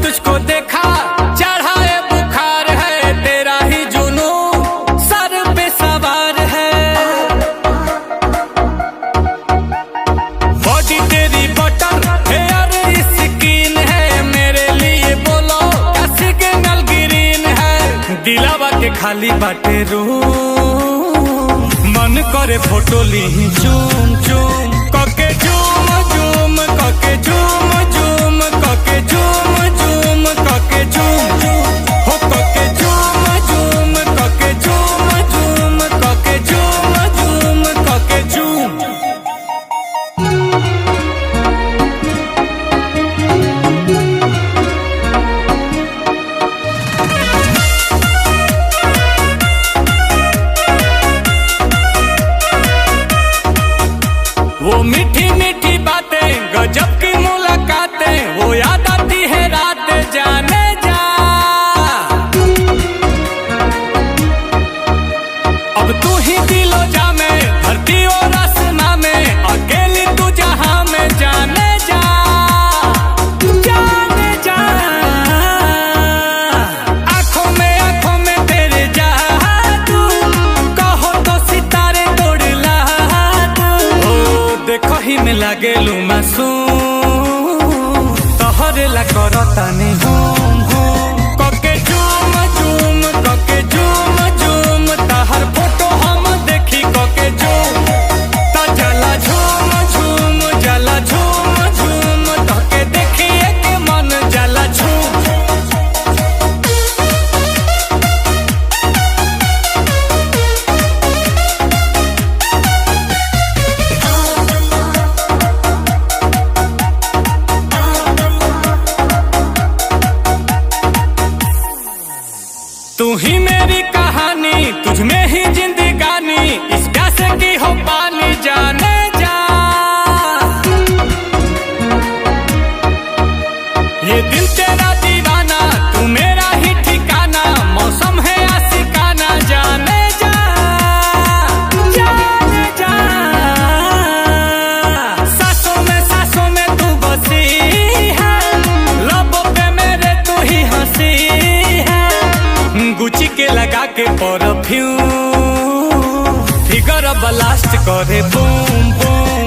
तुझको देखा चढ़ा बुखार है, तेरा ही जुनू सर पे सवार है। बॉडी तेरी बटर हेयर स्किन है, मेरे लिए बोलो क्या सिग्नल ग्रीन है। दिलावा के खाली बाटे रूम, मन करे फोटो ली चूम चूम कके झूम झूम कके झूम झूम कके झूम झूम कके झूम हो कके झूम झूम कके झूम झूम कके झूम झूम कके झूम। वो मीठी मीठी बातें गजब की मुलाकातें, वो याद आती है रात जाने जा। अब तू ही दिलो जा में धरती और आसमां में, अकेली तू जहां में जाने जा जाने जा। आंखों में तेरे जादू, कहो तो सितारे तोड़ ला तू। देखो ही में लागेलू मासूम, तोहरे ला करतानी हूम हूम कके झूम झूम कके झूम झूम। तहर फोटो हम देखी कके झूम ता जला झूम झूम जला झूम झूम, तके देखिए के मन जला झूम। तू ही मेरी कहानी, तुझ में ही जिंदगानी, इस प्यासे की हो पानी जाने जा। ये दिल तेरा दीवाना, तू मेरा ही ठिकाना, मौसम है आशिकाना जाने जा जाने जा। सांसों में तू बसी है, लबों पे मेरे तू ही हंसी है। गुची के लगा के परफ्यूम, फिगर ब्लास्ट करे बूम बूम।